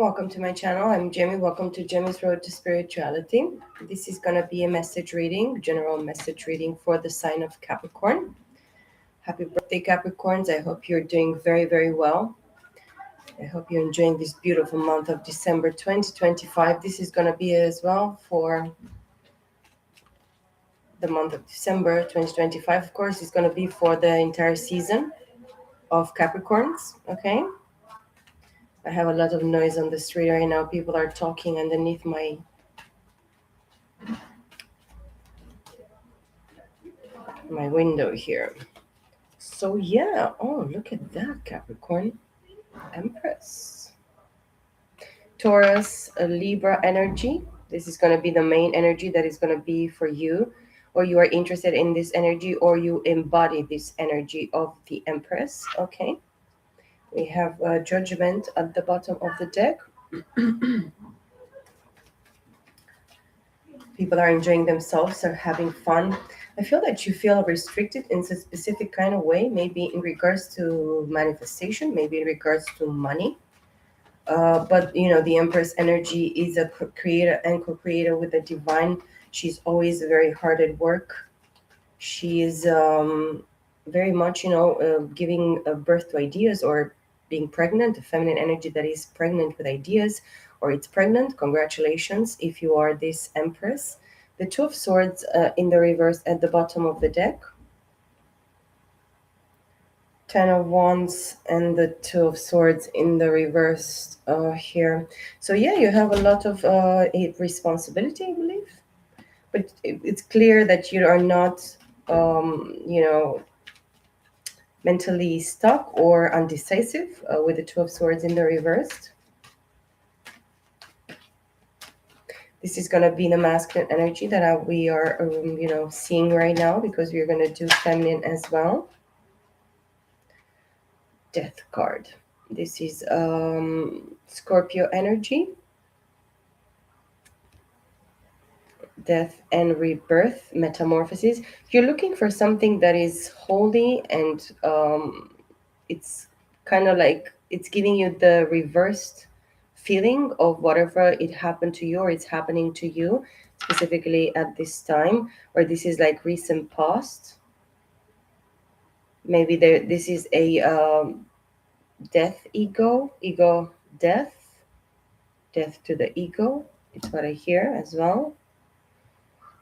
Welcome to my channel. I'm Jamie. Welcome to Jamie's Road to Spirituality. This is going to be a message reading, general message reading for the sign of Capricorn. Happy birthday, Capricorns. I hope you're doing very, very well. I hope you're enjoying this beautiful month of December 2025. This is going to be as well for the month of December 2025. Of course, it's going to be for the entire season of Capricorns, okay? I have a lot of noise on the street right now. People are talking underneath my window here. So yeah, oh, look at that, Capricorn. Empress. Taurus, a Libra energy. This is going to be the main energy that is going to be for you, or you are interested in this energy, or you embody this energy of the Empress, okay? We have Judgment at the bottom of the deck. People are enjoying themselves, are having fun. I feel that you feel restricted in a specific kind of way, maybe in regards to manifestation, maybe in regards to money. But you know, the Empress energy is a creator and co-creator with the divine. She's always very hard at work. She is very much, giving birth to ideas or being pregnant, a feminine energy that is pregnant with ideas, or it's pregnant. Congratulations if you are this Empress. The Two of Swords in the reverse at the bottom of the deck. Ten of Wands and the Two of Swords in the reverse here. So yeah, you have a lot of responsibility, I believe. But it's clear that you are not, mentally stuck or undecisive with the Two of Swords in the reverse. This is going to be the masculine energy that we are, seeing right now, because we're going to do feminine as well. Death card. This is Scorpio energy. Death and rebirth, metamorphosis. You're looking for something that is holy, and it's kind of like it's giving you the reversed feeling of whatever it happened to you or it's happening to you specifically at this time, or this is like recent past. Maybe this is a death, ego death to the ego. It's what I hear as well.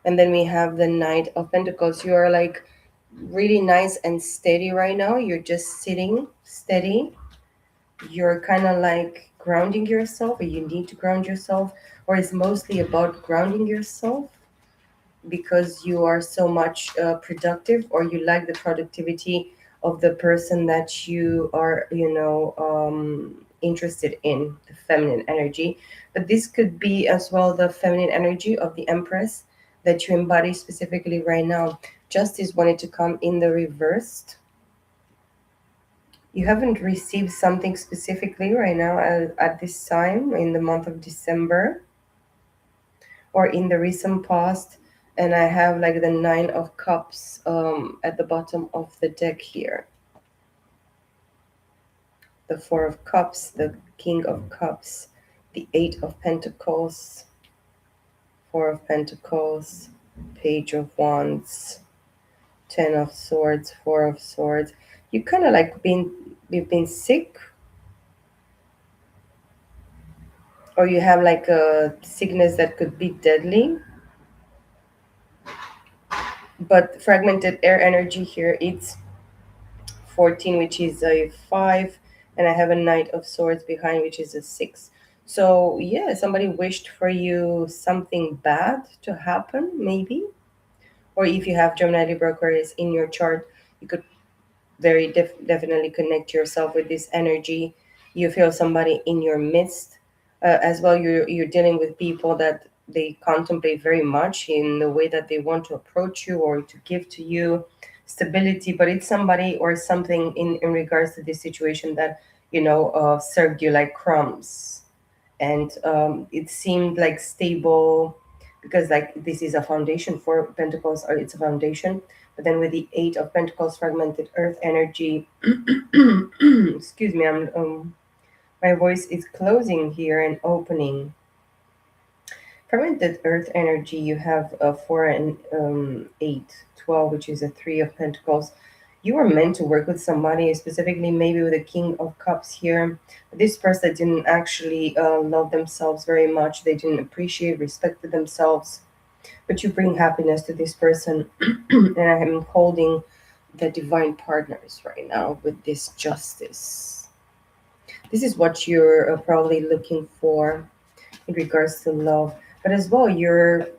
And then we have the Knight of Pentacles. You are like really nice and steady right now. You're just sitting steady. You're kind of like grounding yourself, or you need to ground yourself, or it's mostly about grounding yourself because you are so much productive, or you like the productivity of the person that you are, interested in, the feminine energy. But this could be as well the feminine energy of the Empress that you embody specifically right now. Justice wanted to come in the reversed. You haven't received something specifically right now at this time in the month of December or in the recent past. And I have like the Nine of Cups at the bottom of the deck here. The Four of Cups, the King of Cups, the Eight of Pentacles, Four of Pentacles, Page of Wands, Ten of Swords, Four of Swords. You kind of like you've been sick, or you have like a sickness that could be deadly. But fragmented air energy here, it's 14, which is a 5, and I have a Knight of Swords behind, which is a 6. So yeah, somebody wished for you something bad to happen, maybe. Or if you have Gemini, Libra, Aquarius in your chart, you could very definitely connect yourself with this energy. You feel somebody in your midst. As well, you're dealing with people that they contemplate very much in the way that they want to approach you or to give to you stability. But it's somebody or something in regards to this situation that, served you like crumbs. And it seemed like stable, because like this is a foundation for Pentacles, or it's a foundation. But then with the Eight of Pentacles, fragmented earth energy, excuse me, I'm My voice is closing here and opening. Fermented earth energy, you have a 4 and 8, 12, which is a 3 of pentacles. You were meant to work with somebody, specifically maybe with a king of cups here. This person didn't actually love themselves very much. They didn't appreciate, respected themselves. But you bring happiness to this person. And I am holding the divine partners right now with this justice. This is what you're probably looking for in regards to love. But as well, you're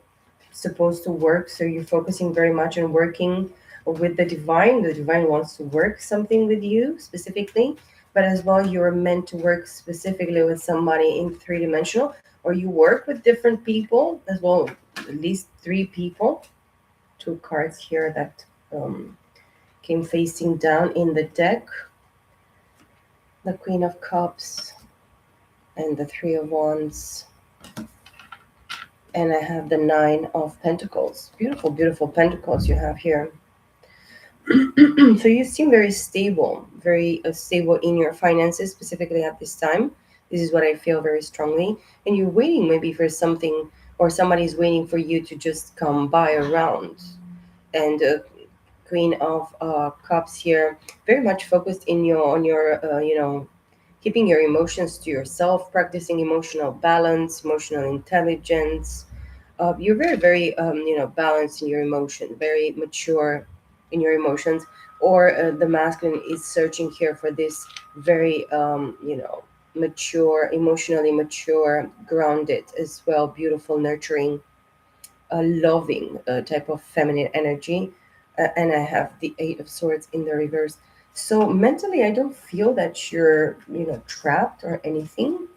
supposed to work, so you're focusing very much on working with the divine. The divine wants to work something with you specifically, but as well, you're meant to work specifically with somebody in three-dimensional, or you work with different people as well, at least three people. Two cards here that came facing down in the deck, the Queen of Cups and the Three of Wands, and I have the Nine of Pentacles. Beautiful, beautiful pentacles you have here. So you seem very stable, very stable in your finances, specifically at this time. This is what I feel very strongly. And you're waiting maybe for something, or somebody's waiting for you to just come by around. And Queen of Cups here, very much focused in your on your keeping your emotions to yourself, practicing emotional balance, emotional intelligence. You're very, very, balanced in your emotion, very mature in your emotions. Or the masculine is searching here for this very, mature, emotionally mature, grounded as well, beautiful, nurturing, loving type of feminine energy. And I have the Eight of Swords in the reverse. So mentally, I don't feel that you're, trapped or anything.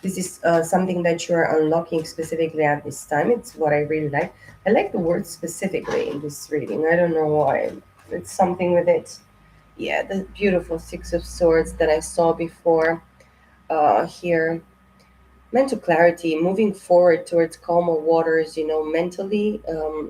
This is something that you're unlocking specifically at this time. It's what I really like. I like the word specifically in this reading. I don't know why. It's something with it. Yeah, the beautiful Six of Swords that I saw before here. Mental clarity, moving forward towards calmer waters, mentally,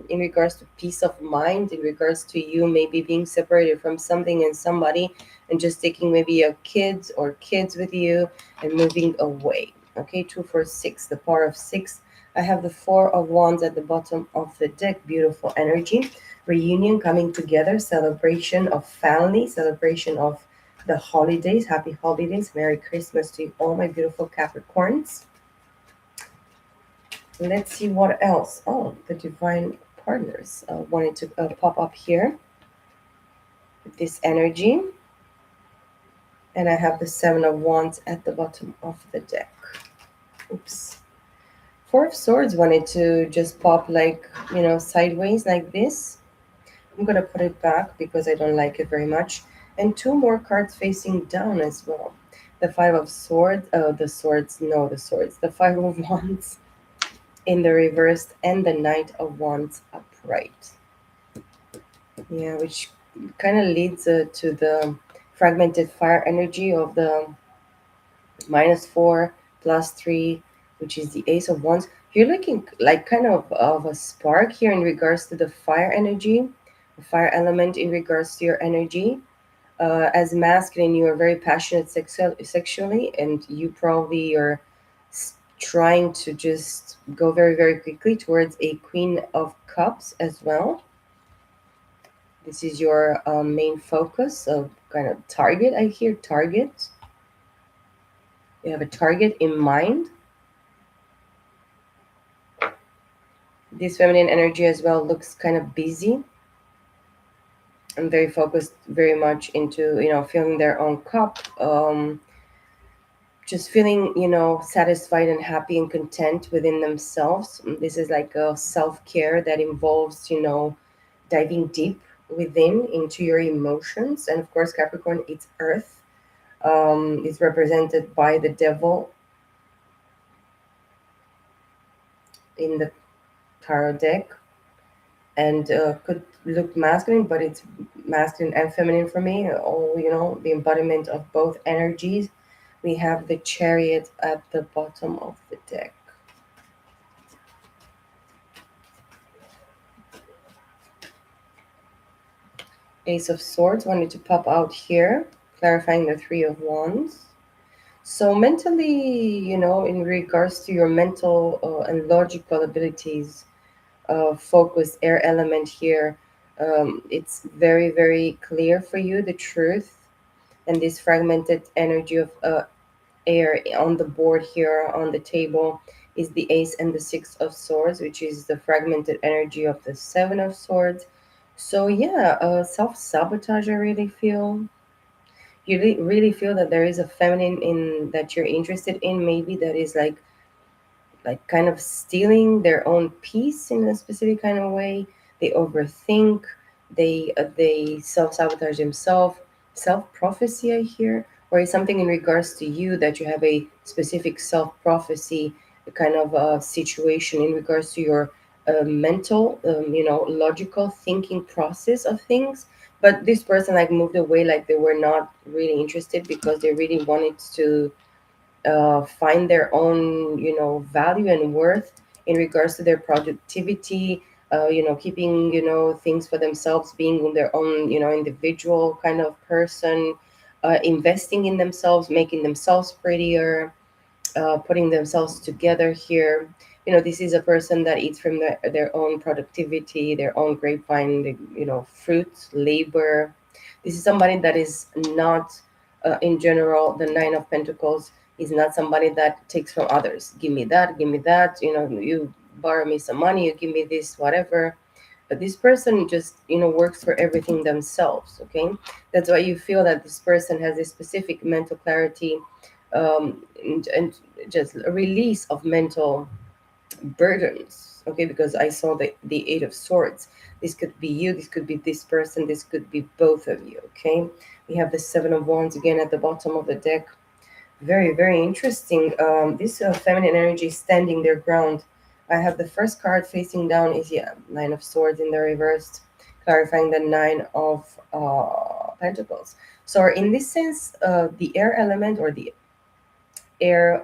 in regards to peace of mind, in regards to you maybe being separated from something and somebody, and just taking maybe a kids or kids with you and moving away. Okay, 2 4 6, the power of six. I have the Four of Wands at the bottom of the deck. Beautiful energy, reunion, coming together, celebration of family, celebration of the holidays. Happy holidays, Merry Christmas to you all, my beautiful Capricorns. Let's see what else. Oh, the divine partners wanted to pop up here with this energy. And I have the Seven of Wands at the bottom of the deck. Oops. Four of Swords wanted to just pop like, sideways like this. I'm going to put it back because I don't like it very much. And two more cards facing down as well. The Five of Swords, the Swords, no, the Swords. The Five of Wands in the reverse and the Knight of Wands upright. Yeah, which kind of leads to the fragmented fire energy of the -4 +3, which is the Ace of Wands. You're looking like kind of a spark here in regards to the fire energy, the fire element in regards to your energy. As masculine, you are very passionate sexually, and you probably are trying to just go very, very quickly towards a Queen of Cups as well. This is your main focus of kind of target. I hear target. You have a target in mind. This feminine energy as well looks kind of busy and very focused, very much into filling their own cup. Just feeling satisfied and happy and content within themselves. This is like a self-care that involves diving deep within into your emotions. And of course, Capricorn, it's earth. Is represented by the devil in the tarot deck, and could look masculine, but it's masculine and feminine for me. All the embodiment of both energies. We have the Chariot at the bottom of the deck. Ace of Swords wanted to pop out here, clarifying the Three of Wands. So mentally, in regards to your mental and logical abilities, focus air element here, it's very, very clear for you the truth, and this fragmented energy of air on the board here on the table is the ace and the six of swords, which is the fragmented energy of the seven of swords. So yeah, self-sabotage, I really feel. You really feel that there is a feminine in that you're interested in, maybe that is like kind of stealing their own peace in a specific kind of way. They overthink. They self sabotage themselves. Self prophecy, I hear, or is something in regards to you that you have a specific self prophecy kind of situation in regards to your mental, logical thinking process of things. But this person like moved away, like they were not really interested because they really wanted to find their own value and worth in regards to their productivity, keeping things for themselves, being their own individual kind of person, investing in themselves, making themselves prettier, putting themselves together here. This is a person that eats from their own productivity, their own grapevine, fruit, labor. This is somebody that is not, in general, the Nine of Pentacles is not somebody that takes from others. Give me that, you borrow me some money, you give me this, whatever. But this person just, works for everything themselves, okay? That's why you feel that this person has a specific mental clarity, and just a release of mental burdens, okay? Because I saw the Eight of Swords. This could be you, this could be this person, this could be both of you, okay? We have the Seven of Wands again at the bottom of the deck. Very, very interesting. This feminine energy standing their ground. I have the first card facing down is, yeah, Nine of Swords in the reversed, clarifying the Nine of Pentacles. So in this sense, the air element or the air,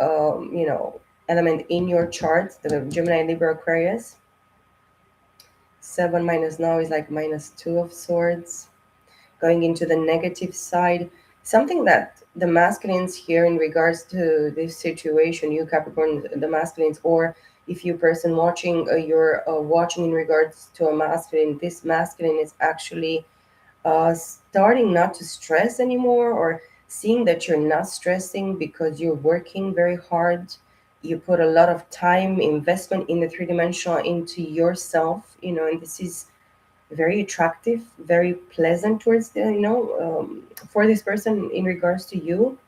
element in your chart, the Gemini, Libra, Aquarius, 7 minus now is like minus 2 of Swords, going into the negative side. Something that the masculines here in regards to this situation, you Capricorn, the masculines, or if you person watching, you're watching in regards to a masculine, this masculine is actually starting not to stress anymore, or seeing that you're not stressing because you're working very hard. You put a lot of time investment in the three-dimensional into yourself, and this is very attractive, very pleasant towards the, for this person in regards to you.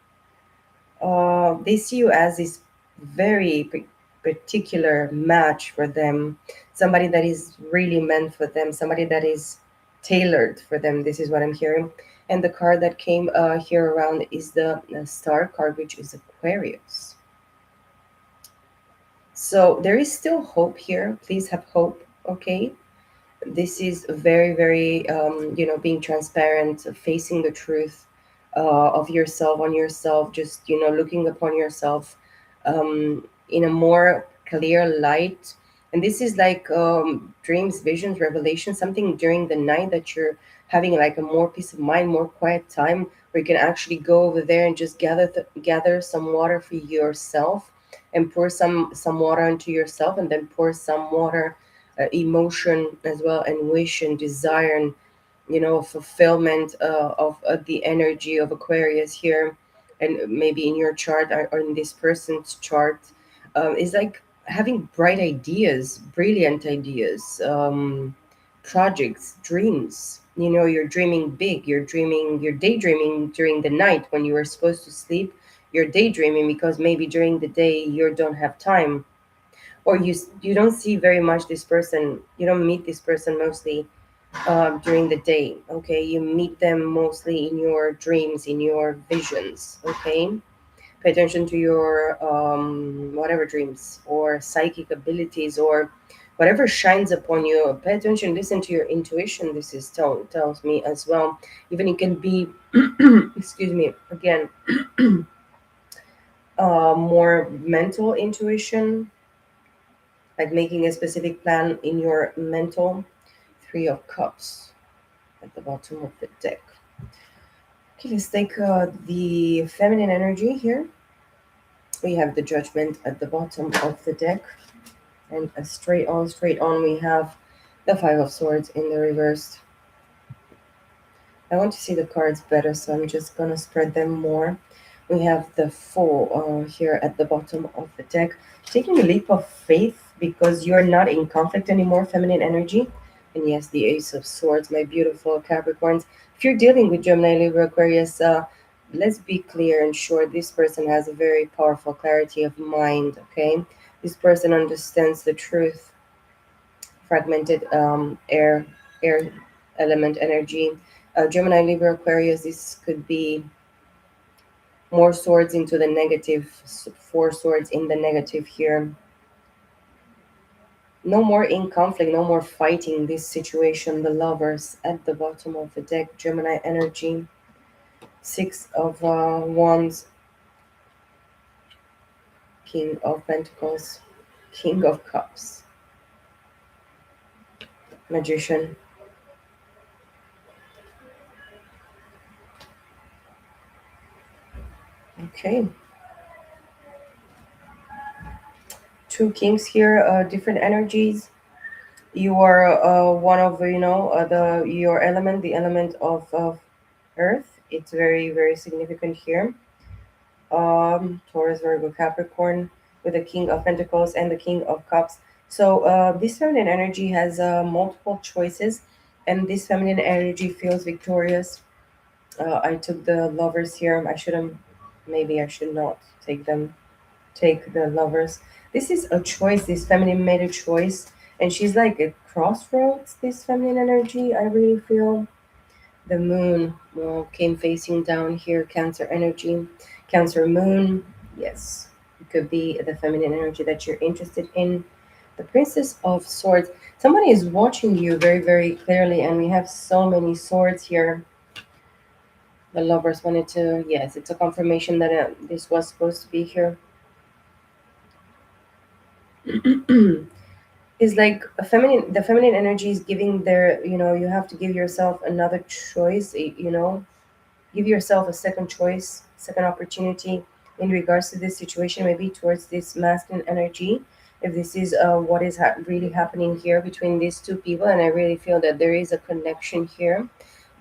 They see you as this very particular match for them, somebody that is really meant for them, somebody that is tailored for them. This is what I'm hearing. And the card that came here around is the Star card, which is Aquarius. So there is still hope here. Please have hope, okay? This is very, very, being transparent, facing the truth of yourself on yourself, just looking upon yourself in a more clear light. And this is like dreams, visions, revelations, something during the night that you're having like a more peace of mind, more quiet time, where you can actually go over there and just gather some water for yourself, and pour some water into yourself, and then pour some water, emotion as well, and wish and desire, and fulfillment of the energy of Aquarius here. And maybe in your chart, or in this person's chart, is like having bright ideas, brilliant ideas, projects, dreams. You're dreaming big, you're daydreaming during the night when you were supposed to sleep. You're daydreaming because maybe during the day you don't have time, or you don't see very much this person, you don't meet this person mostly during the day, okay? You meet them mostly in your dreams, in your visions, okay? Pay attention to your whatever dreams or psychic abilities, or whatever shines upon you. Pay attention, listen to your intuition. This is tells me as well. Even it can be excuse me again, more mental intuition, like making a specific plan in your mental. Three of Cups at the bottom of the deck. Okay, let's take the feminine energy here. We have the Judgment at the bottom of the deck, and a straight on, we have the Five of Swords in the reverse. I want to see the cards better, so I'm just gonna spread them more. We have the Fool here at the bottom of the deck, taking a leap of faith because you're not in conflict anymore, feminine energy. And yes, the Ace of Swords, my beautiful Capricorns. If you're dealing with Gemini, Libra, Aquarius, let's be clear and sure. This person has a very powerful clarity of mind. Okay, this person understands the truth. Fragmented air element energy. Gemini, Libra, Aquarius, this could be more swords into the negative, four swords in the negative here. No more in conflict, no more fighting this situation. The Lovers at the bottom of the deck, Gemini energy. Six of Wands, King of Pentacles, King of Cups, Magician. Okay, two kings here, different energies. You are one of, the your element, the element of Earth. It's very very significant here. Taurus, Virgo, Capricorn, with the King of Pentacles and the King of Cups. So this feminine energy has multiple choices, and this feminine energy feels victorious. I took the Lovers here. I shouldn't. Maybe I should not take them. Take the Lovers. This is a choice. This feminine made a choice, and she's like at crossroads. This feminine energy, I really feel. The moon, well, came facing down here, Cancer energy. Cancer moon, yes. It could be the feminine energy that you're interested in. The Princess of Swords. Somebody is watching you very, very clearly, and we have so many swords here. The Lovers wanted to, yes, it's a confirmation that this was supposed to be here. Is like a feminine, the feminine energy is giving their, you have to give yourself another choice, give yourself a second choice, second opportunity in regards to this situation, maybe towards this masculine energy. If this is what is really happening here between these two people, and I really feel that there is a connection here.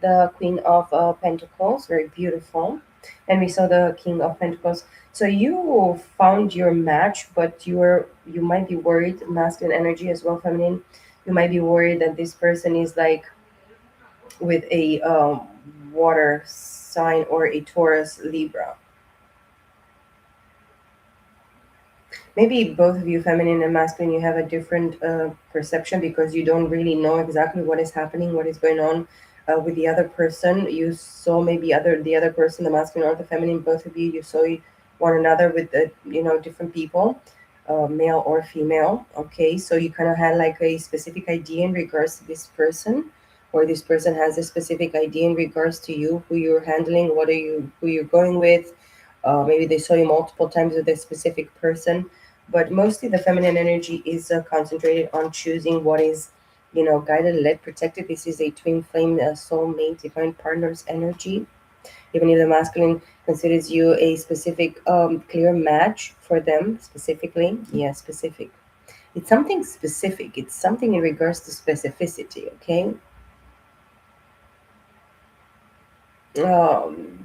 The Queen of Pentacles, very beautiful, and we saw the King of Pentacles. So you found your match, but you might be worried, masculine energy as well, feminine. You might be worried that this person is like with a water sign or a Taurus Libra. Maybe both of you, feminine and masculine, you have a different perception because you don't really know exactly what is happening, what is going on with the other person. You saw maybe the other person, the masculine or the feminine, both of you, you saw one another with the different people, male or female. Okay, so you kind of had like a specific idea in regards to this person, or this person has a specific idea in regards to you, who you're handling, who you're going with. Maybe they saw you multiple times with a specific person, but mostly the feminine energy is concentrated on choosing what is, guided, led, protected. This is a twin flame, soulmate, divine partners energy. Even if the masculine considers you a specific, clear match for them, specifically, yeah, specific. It's something specific. It's something in regards to specificity. Okay,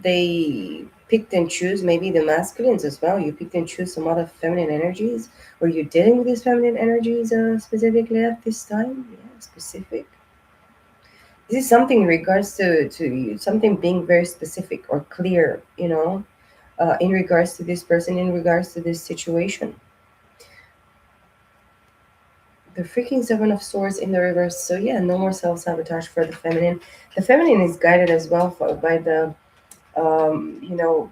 they picked and choose maybe the masculines as well. You picked and choose some other feminine energies. Were you dealing with these feminine energies specifically at this time? Yeah, specific. This is something in regards to you, something being very specific or clear. In regards to this person, in regards to this situation. The freaking Seven of Swords in the reverse. So yeah, no more self sabotage for the feminine. The feminine is guided as well by the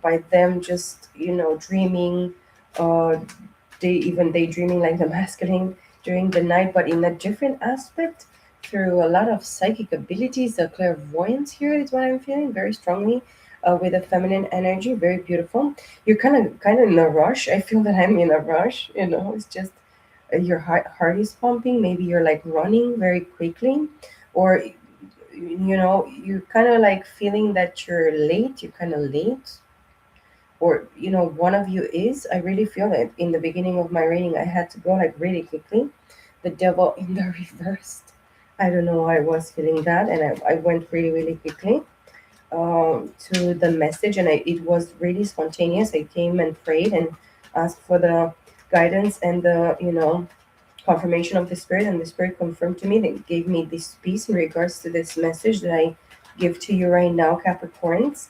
by them just dreaming, uh, daydreaming like the masculine during the night, but in a different aspect through a lot of psychic abilities. The clairvoyance here is what I'm feeling very strongly. With a feminine energy, very beautiful. You're kind of in a rush. I feel that I'm in a rush. It's just your heart is pumping. Maybe you're like running very quickly, or you're kind of like feeling that you're late. You're kind of late, or one of you is. I really feel it. In the beginning of my reading, I had to go like really quickly. The devil in the reversed. I don't know why I was feeling that, and I went really really quickly to the message, and it was really spontaneous. I came and prayed and asked for the guidance and the confirmation of the spirit, and the spirit confirmed to me. They gave me this piece in regards to this message that I give to you right now, Capricorns.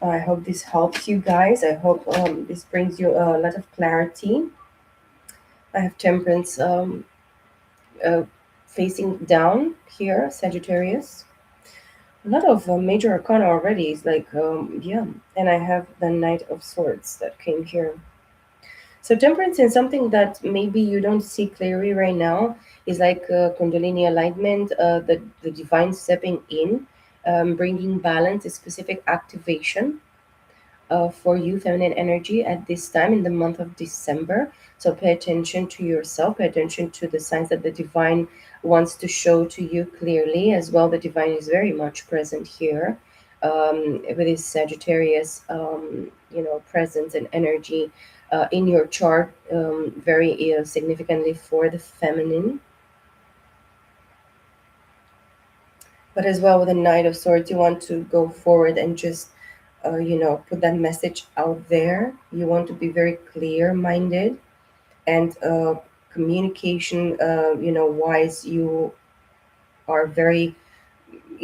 I hope this helps you guys. I hope this brings you a lot of clarity. I have Temperance uh, facing down here, Sagittarius. A lot of major arcana already is like, yeah. And I have the Knight of Swords that came here. So temperance is something that maybe you don't see clearly right now is like Kundalini alignment, the divine stepping in, bringing balance, a specific activation for you, feminine energy, at this time in the month of December. So pay attention to yourself, pay attention to the signs that the divine wants to show to you clearly as well. The divine is very much present here with his Sagittarius, presence and energy in your chart, very significantly for the feminine. But as well with the Knight of Swords, you want to go forward and just put that message out there. You want to be very clear minded and communication wise. You are very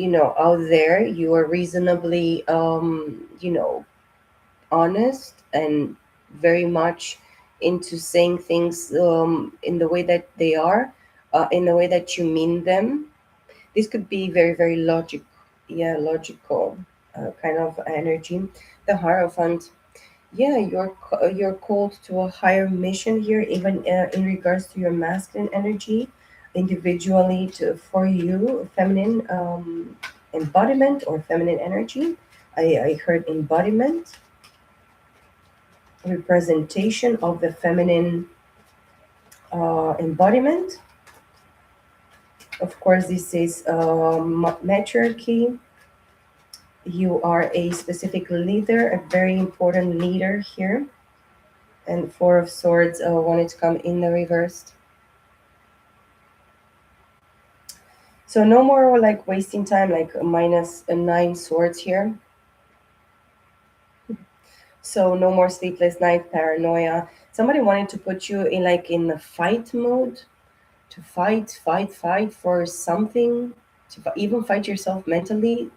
out there. You are reasonably honest and very much into saying things in the way that they are, in the way that you mean them. This could be very very logical kind of energy. The Hierophant. Yeah, you're called to a higher mission here, even in regards to your masculine energy, individually to for you, feminine embodiment or feminine energy. I heard embodiment, representation of the feminine embodiment. Of course, this is matriarchy. You are a specific leader, a very important leader here. And Four of Swords wanted to come in the reversed. So no more like wasting time, like minus nine swords here. So no more sleepless night, paranoia. Somebody wanted to put you in like in the fight mode, to fight for something, to even fight yourself mentally,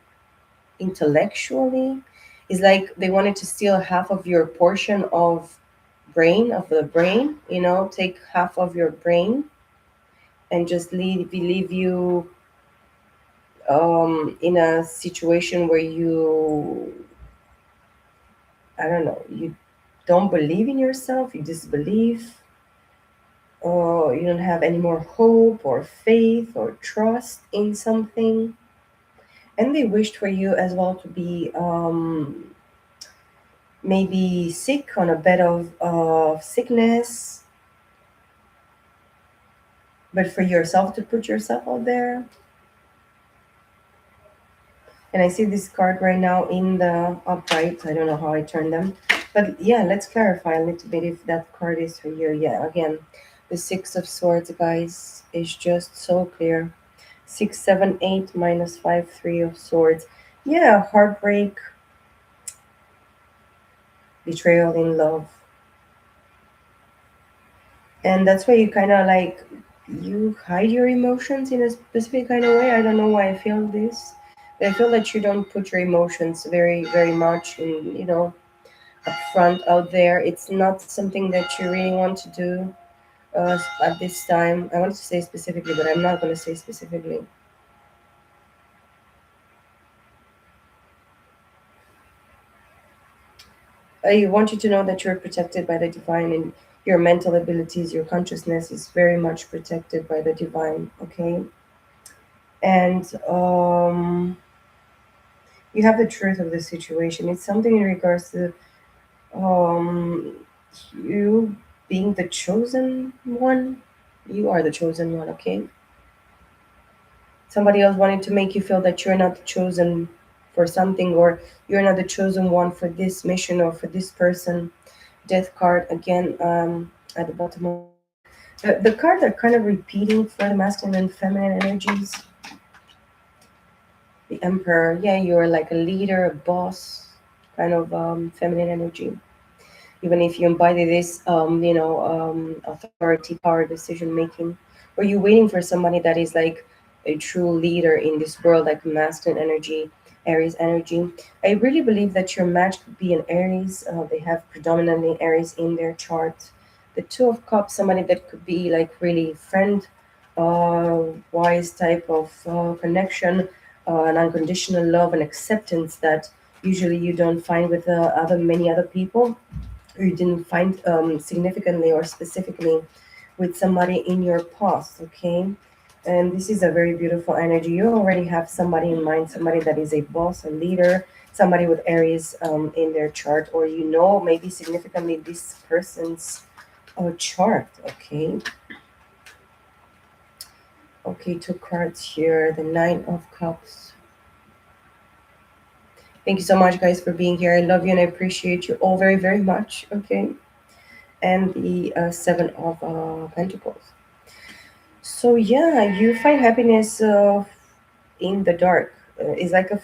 intellectually. It's like they wanted to steal half of your portion of the brain, take half of your brain and just leave you in a situation where I don't know, you don't believe in yourself, you disbelieve, or you don't have any more hope or faith or trust in something. And they wished for you as well to be maybe sick on a bed of sickness, but for yourself to put yourself out there. And I see this card right now in the upright. I don't know how I turned them. But yeah, let's clarify a little bit if that card is for you. Yeah, again, the Six of Swords, guys, is just so clear. 6, 7, 8, minus 5, 3 of Swords. Yeah, heartbreak, betrayal in love. And that's why you kind of like, you hide your emotions in a specific kind of way. I don't know why I feel this. But I feel that you don't put your emotions very, very much in, upfront out there. It's not something that you really want to do at this time. I want to say specifically, but I'm not going to say specifically. I want you to know that you're protected by the divine, and your mental abilities, your consciousness is very much protected by the divine, okay? And you have the truth of the situation. It's something in regards to um, you being the chosen one. You are the chosen one, okay? Somebody else wanted to make you feel that you're not the chosen for something, or you're not the chosen one for this mission or for this person. Death card again, at the bottom of the deck. The cards are kind of repeating for the masculine and feminine energies. The Emperor, yeah, you're like a leader, a boss, kind of feminine energy. Even if you embody this, authority, power, decision making, or you're waiting for somebody that is like a true leader in this world, like masculine energy, Aries energy. I really believe that your match could be an Aries. They have predominantly Aries in their chart. The Two of Cups, somebody that could be like really friend, uh, wise type of connection, an unconditional love and acceptance that usually you don't find with other many other people, or you didn't find significantly or specifically with somebody in your past, okay? And this is a very beautiful energy. You already have somebody in mind, somebody that is a boss, a leader, somebody with Aries in their chart, or maybe significantly this person's chart, okay? Okay, two cards here. The Nine of Cups. Thank you so much, guys, for being here. I love you and I appreciate you all very, very much, okay? And the Seven of Pentacles. So yeah, you find happiness in the dark. It's like a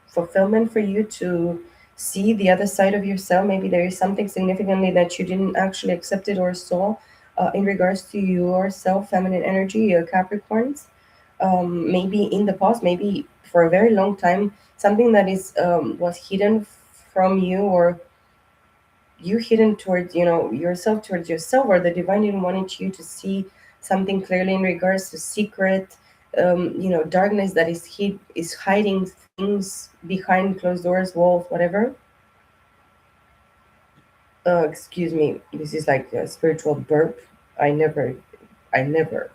fulfillment for you to see the other side of yourself. Maybe there is something significantly that you didn't actually accept it or saw in regards to yourself, feminine energy, Capricorns. Maybe in the past, maybe for a very long time, something that is was hidden from you, or you hidden towards yourself, towards yourself, or the divine didn't wanted you to see something clearly in regards to secret, darkness that is hiding things behind closed doors, walls, whatever. Excuse me, this is like a spiritual burp. I never i never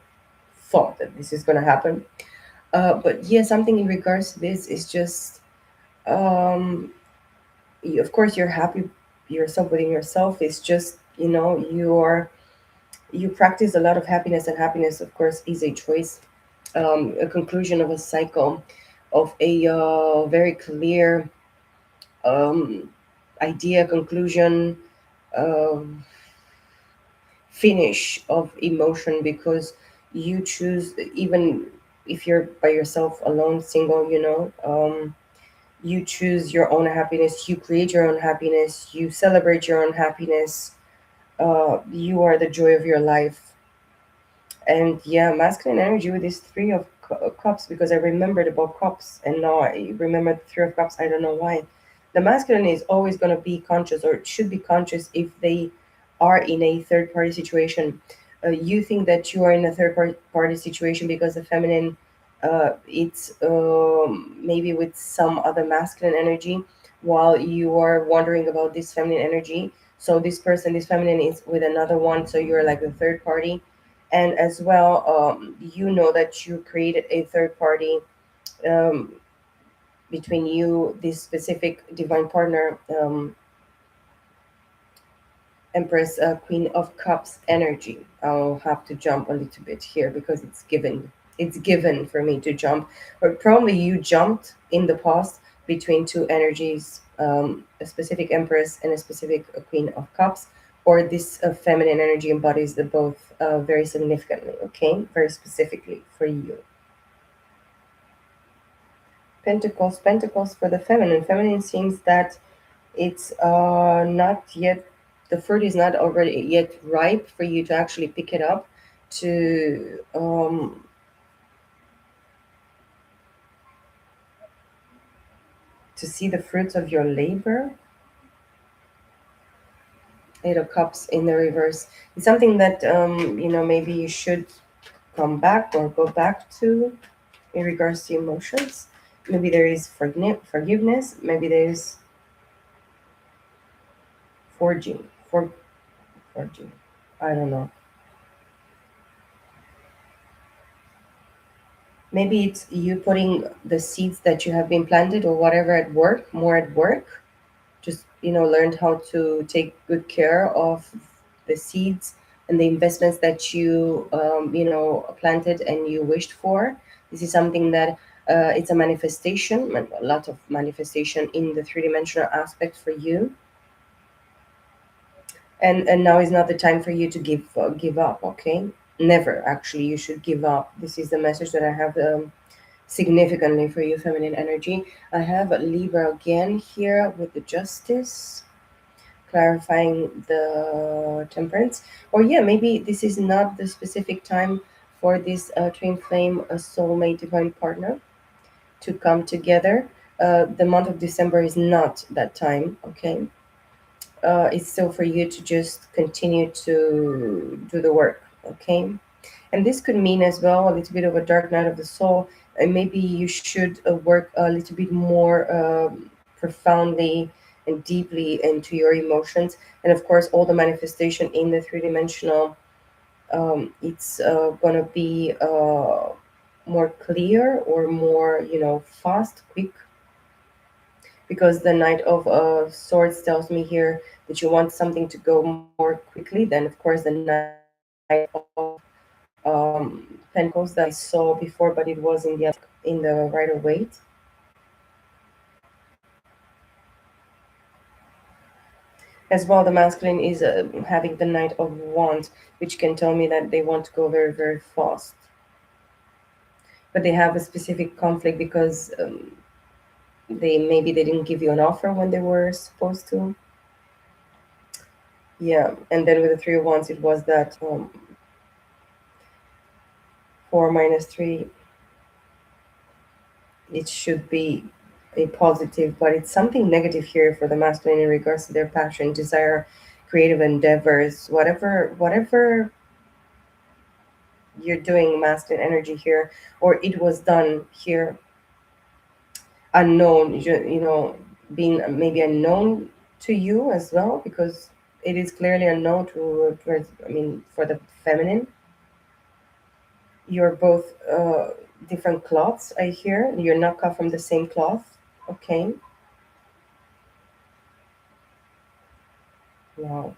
thought that this is going to happen. But yeah, something in regards to this is just, um of course you're happy yourself within yourself. It's just, you practice a lot of happiness, and happiness, of course, is a choice, a conclusion of a cycle, of a very clear um, idea, conclusion, uh, finish of emotion, because you choose, even if you're by yourself, alone, single, you choose your own happiness, you create your own happiness, you celebrate your own happiness. You are the joy of your life. And yeah, masculine energy with this Three of Cups, because I remembered about cups and now I remember the Three of Cups. I don't know why. The masculine is always going to be conscious, or should be conscious, if they are in a third party situation. You think that you are in a party situation because the feminine, it's maybe with some other masculine energy, while you are wondering about this feminine energy. So this person, this feminine, is with another one, so you're like the third party. And as well, you know that you created a third party, um, between you, this specific divine partner, Empress, Queen of Cups energy. I'll have to jump a little bit here because it's given for me to jump. But probably you jumped in the past between two energies, a specific Empress and a specific Queen of Cups, or this feminine energy embodies the both very significantly, okay, very specifically for you. Pentacles, Pentacles for the feminine. Feminine seems that it's not yet, the fruit is not already yet ripe for you to actually pick it up, to um to see the fruits of your labor. Eight of Cups in the reverse. It's something that, maybe you should come back or go back to in regards to emotions. Maybe there is forgiveness. Maybe there is forging, for forging. I don't know. Maybe it's you putting the seeds that you have been planted or whatever at work, more at work. Just, learned how to take good care of the seeds and the investments that you, planted and you wished for. This is something that It's a manifestation, a lot of manifestation in the three-dimensional aspect for you. And now is not the time for you to give up. Okay, never actually you should give up. This is the message that I have significantly for you, feminine energy. I have Libra again here with the Justice, clarifying the Temperance. Or yeah, maybe this is not the specific time for this twin flame, a soulmate, divine partner to come together. The month of December is not that time. Okay, it's still for you to just continue to do the work. Okay, and this could mean as well a little bit of a dark night of the soul, and maybe you should work a little bit more profoundly and deeply into your emotions. And of course, all the manifestation in the three-dimensional, it's gonna be more clear or more, fast, quick, because the Knight of Swords tells me here that you want something to go more quickly than, of course, the Knight of Pentacles that I saw before, but it was in the Rider Waite. As well, the masculine is having the Knight of Wands, which can tell me that they want to go very, very fast. But they have a specific conflict because they didn't give you an offer when they were supposed to. Yeah, and then with the Three of Wands, it was that 4 - 3. It should be a positive, but it's something negative here for the masculine in regards to their passion, desire, creative endeavors, whatever you're doing, masculine energy here, or it was done here unknown, being maybe unknown to you as well, because it is clearly unknown towards, I mean, for the feminine. You're both different cloths, I hear. You're not cut from the same cloth. Okay. Wow.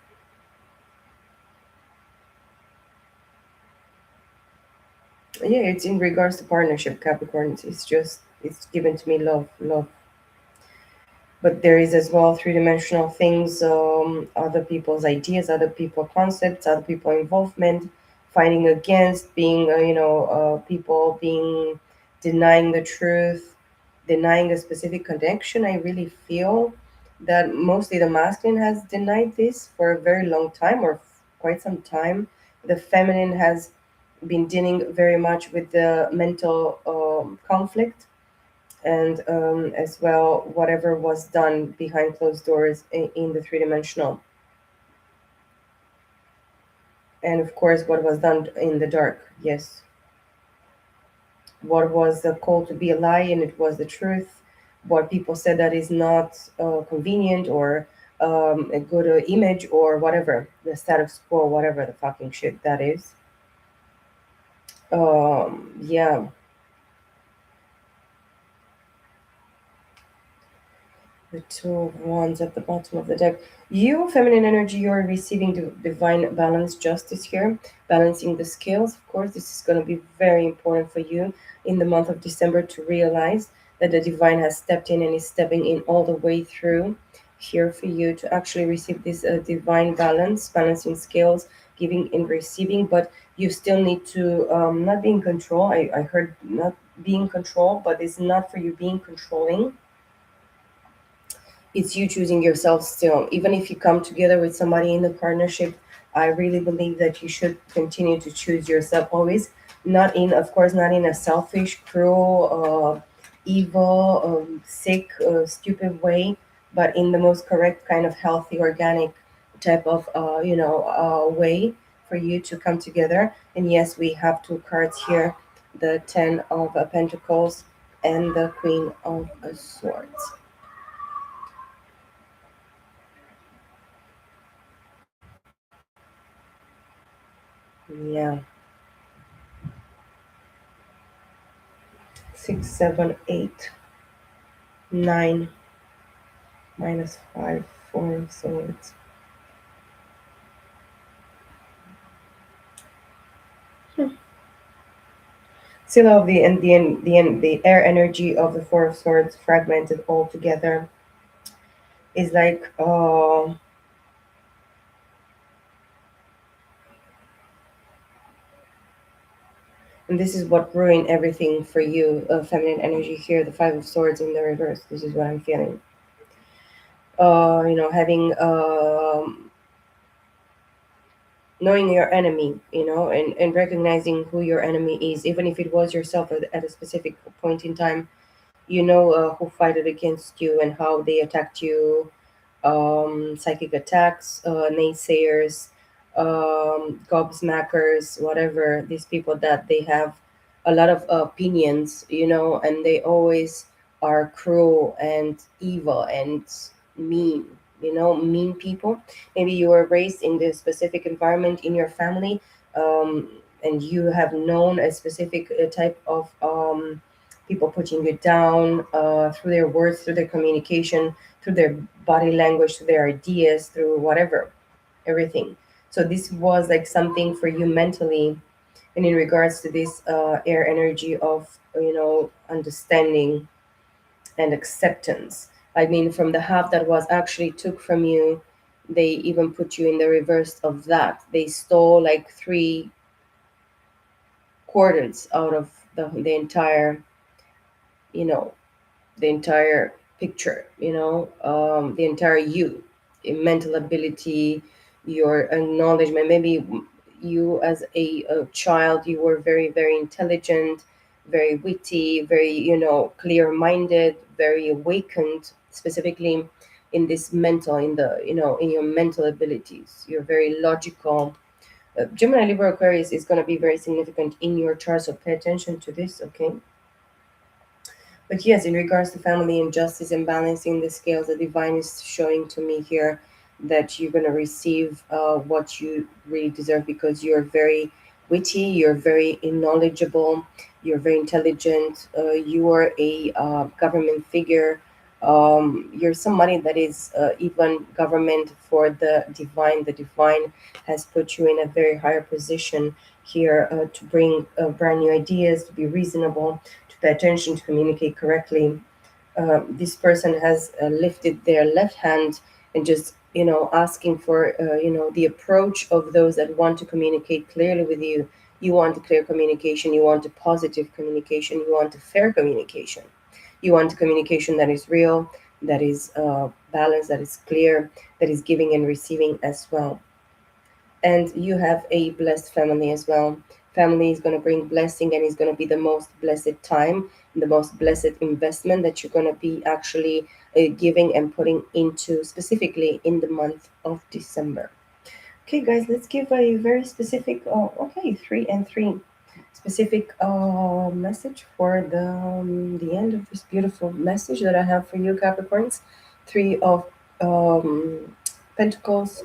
Yeah, it's in regards to partnership, Capricorn. It's just, it's given to me love, love. But there is as well three-dimensional things, other people's ideas, other people concepts, other people involvement, fighting against, being people being denying the truth, denying a specific connection. I really feel that mostly the masculine has denied this for a very long time, or quite some time. The feminine has been dealing very much with the mental conflict, and as well whatever was done behind closed doors in the three-dimensional, and of course what was done in the dark. Yes, what was the call to be a lie and it was the truth. What people said that is not convenient or a good image, or whatever the status quo, whatever the fucking shit that is. Yeah, the Two of Wands at the bottom of the deck. You, feminine energy, you're receiving the divine balance, justice here, balancing the scales. Of course, this is going to be very important for you in the month of December to realize that the divine has stepped in and is stepping in all the way through here for you to actually receive this divine balance, balancing scales, giving and receiving. But you still need to not be in control. I heard not being in control, but it's not for you being controlling. It's you choosing yourself still. Even if you come together with somebody in the partnership, I really believe that you should continue to choose yourself always. Not in, of course, not in a selfish, cruel, evil, sick, stupid way, but in the most correct kind of healthy, organic type of, way for you to come together. And yes, we have two cards here, the Ten of Pentacles and the Queen of Swords. Yeah. 6, 7, 8, 9, -5, 4. So it's Still of the air energy of the Four of Swords fragmented all together is like and this is what ruined everything for you, feminine energy here, the Five of Swords in the reverse. This is what I'm feeling. Having knowing your enemy, and recognizing who your enemy is, even if it was yourself at a specific point in time. Who fighted against you and how they attacked you, psychic attacks, naysayers, gobsmackers, whatever, these people that they have a lot of opinions, and they always are cruel and evil and mean, mean people. Maybe you were raised in the specific environment in your family, and you have known a specific type of people putting you down through their words, through their communication, through their body language, through their ideas, through whatever, everything. So this was like something for you mentally, and in regards to this air energy of understanding and acceptance. I mean, from the half that was actually took from you, they even put you in the reverse of that. They stole like 3 quarters out of the entire, you know, the entire picture, the entire you, your mental ability, your acknowledgement. Maybe you, as a child, you were very, very intelligent, very witty, very, clear minded, very awakened, specifically in this mental, in your mental abilities. You're very logical. Gemini, Libra, Aquarius is going to be very significant in your chart, so pay attention to this, okay? But yes, in regards to family and justice and balancing the scales, the divine is showing to me here that you're going to receive what you really deserve, because you're very witty, you're very knowledgeable, you're very intelligent, you are a government figure. You're somebody that is even government for the divine. The divine has put you in a very higher position here to bring brand new ideas, to be reasonable, to pay attention, to communicate correctly. This person has lifted their left hand and just, asking for, the approach of those that want to communicate clearly with you. You want a clear communication, you want a positive communication, you want a fair communication. You want a communication that is real, that is balanced, that is clear, that is giving and receiving as well. And you have a blessed family as well. Family is going to bring blessing, and is going to be the most blessed time, the most blessed investment that you're going to be actually giving and putting into, specifically in the month of December. Okay, guys, let's give a very specific, okay, 3 and 3 specific message for the end of this beautiful message that I have for you, Capricorns. Three of Pentacles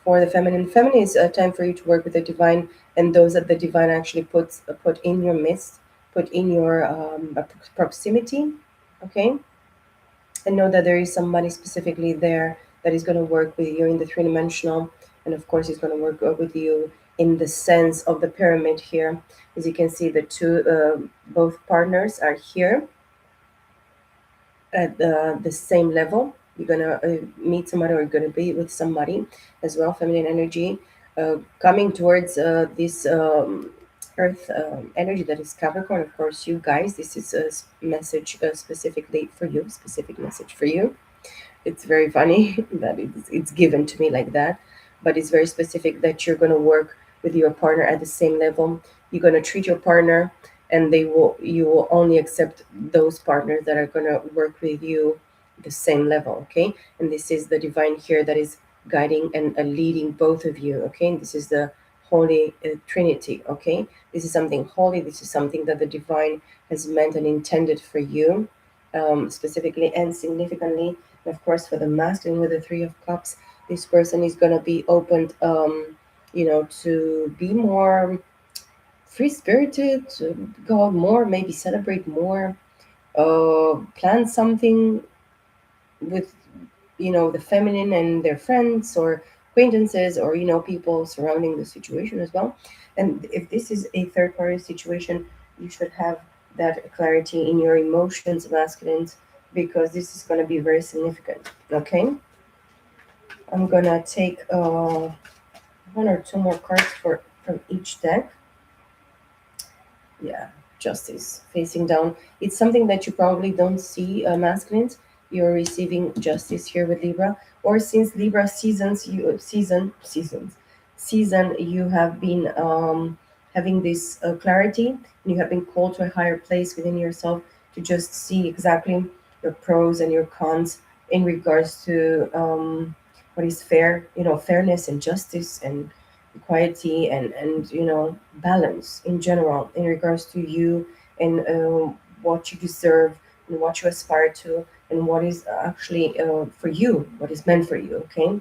for the feminine. Feminine is a time for you to work with the divine, and those that the divine actually put in your midst, put in your proximity. Okay, and know that there is somebody specifically there that is going to work with you in the three-dimensional, and of course he's going to work with you in the sense of the pyramid here. As you can see, the two both partners are here at the same level. You're gonna meet somebody, or you're gonna be with somebody as well. Feminine energy coming towards this Earth energy that is Capricorn. Of course, you guys, this is a message specifically for you. Specific message for you. It's very funny that it's given to me like that, but it's very specific that you're going to work with your partner at the same level. You're going to treat your partner, and you will only accept those partners that are going to work with you the same level. Okay, and this is the divine here that is guiding and leading both of you. Okay, and this is the Holy Trinity. Okay, this is something holy. This is something that the divine has meant and intended for you, specifically and significantly. And of course, for the masculine with the Three of Cups, this person is going to be opened, to be more free spirited, to go out more, maybe celebrate more, plan something with, the feminine and their friends or acquaintances, or, people surrounding the situation as well. And if this is a third party situation, You should have that clarity in your emotions, masculines, because this is going to be very significant. Okay, I'm gonna take one or two more cards for from each deck. Yeah, justice facing down. It's something that you probably don't see, masculines. You're receiving justice here with Libra, or since Libra season, you have been having this clarity, and you have been called to a higher place within yourself to just see exactly your pros and your cons in regards to what is fair, fairness and justice and equality and balance in general in regards to you and what you deserve and what you aspire to and what is actually for you, what is meant for you. Okay,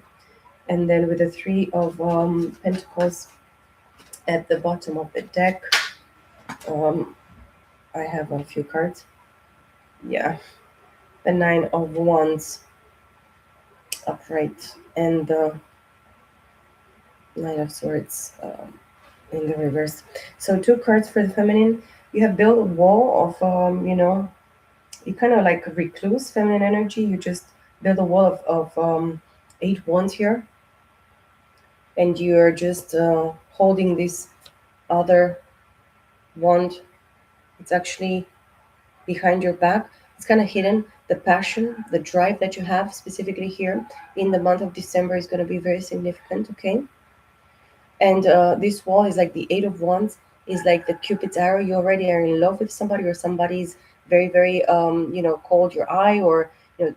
and then with the three of pentacles at the bottom of the deck, um, I have a few cards. Yeah, the nine of wands upright and the nine of swords in the reverse. So two cards for the feminine. You have built a wall of you kind of like a recluse feminine energy. You just build a wall of eight wands here, and you're just holding this other wand. It's actually behind your back. It's kind of hidden. The passion, the drive that you have specifically here in the month of December is going to be very significant. Okay, and this wall is like the eight of wands, is like the cupid's arrow. You already are in love with somebody, or somebody's very very called your eye, or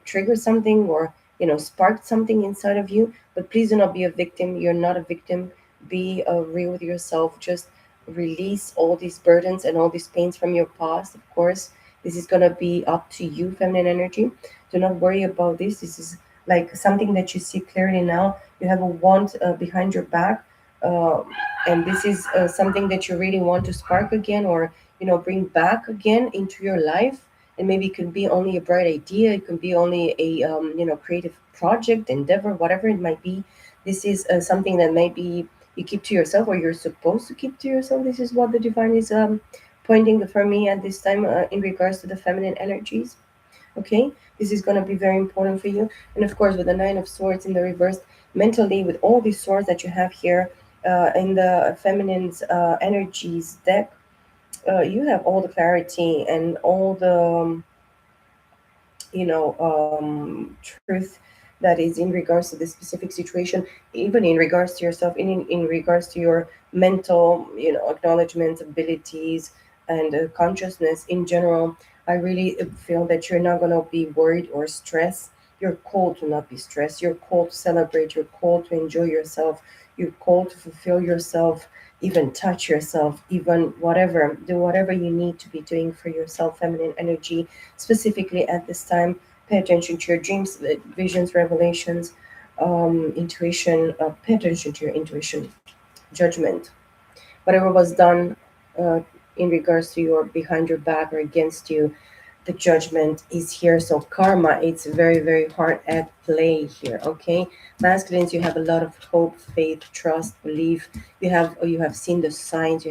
triggered something, or sparked something inside of you. But please do not be a victim. You're not a victim. Be real with yourself. Just release all these burdens and all these pains from your past. Of course, this is going to be up to you, feminine energy. Do not worry about this. This is like something that you see clearly now. You have a wand behind your back, uh, and this is something that you really want to spark again, or bring back again into your life. And maybe it can be only a bright idea, it can be only a creative project, endeavor, whatever it might be. This is something that maybe you keep to yourself, or you're supposed to keep to yourself. This is what the divine is pointing for me at this time, in regards to the feminine energies. Okay, this is going to be very important for you. And of course, with the nine of swords in the reverse, mentally, with all these swords that you have here in the feminine's energies deck, you have all the clarity and all the truth that is in regards to this specific situation, even in regards to yourself, in regards to your mental acknowledgement abilities and consciousness in general. I really feel that you're not going to be worried or stressed. You're called to not be stressed. You're called to celebrate. You're called to enjoy yourself. You're called to fulfill yourself, even touch yourself, even whatever, do whatever you need to be doing for yourself, feminine energy. Specifically at this time, pay attention to your dreams, visions, revelations, intuition. Pay attention to your intuition, judgment. Whatever was done uh, in regards to your behind your back or against you, the judgment is here. So karma, it's very very hard at play here. Okay, masculines, you have a lot of hope, faith, trust, belief. You have seen the signs, you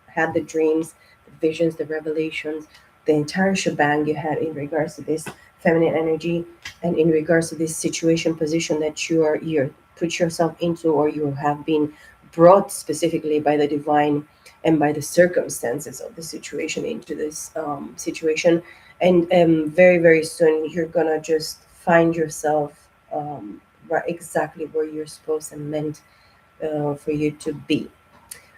had the dreams, the visions, the revelations, the entire shebang you had in regards to this feminine energy, and in regards to this situation, position that you're put yourself into, or you have been brought specifically by the divine and by the circumstances of the situation into this situation. And very very soon you're gonna just find yourself right exactly where you're supposed and meant for you to be.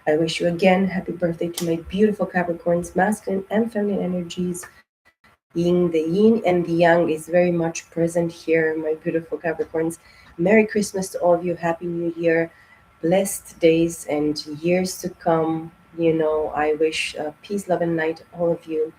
I wish you again happy birthday to my beautiful Capricorns, masculine and feminine energies. The yin and the yang is very much present here, my beautiful Capricorns. Merry Christmas to all of you. Happy New Year. Blessed days and years to come. I wish peace, love, and light to all of you.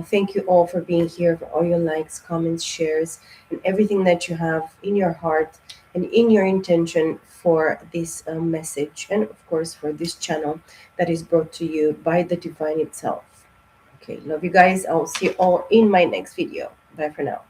Thank you all for being here, for all your likes, comments, shares, and everything that you have in your heart and in your intention for this message, and of course for this channel that is brought to you by the divine itself. Okay, love you guys. I'll see you all in my next video. Bye for now.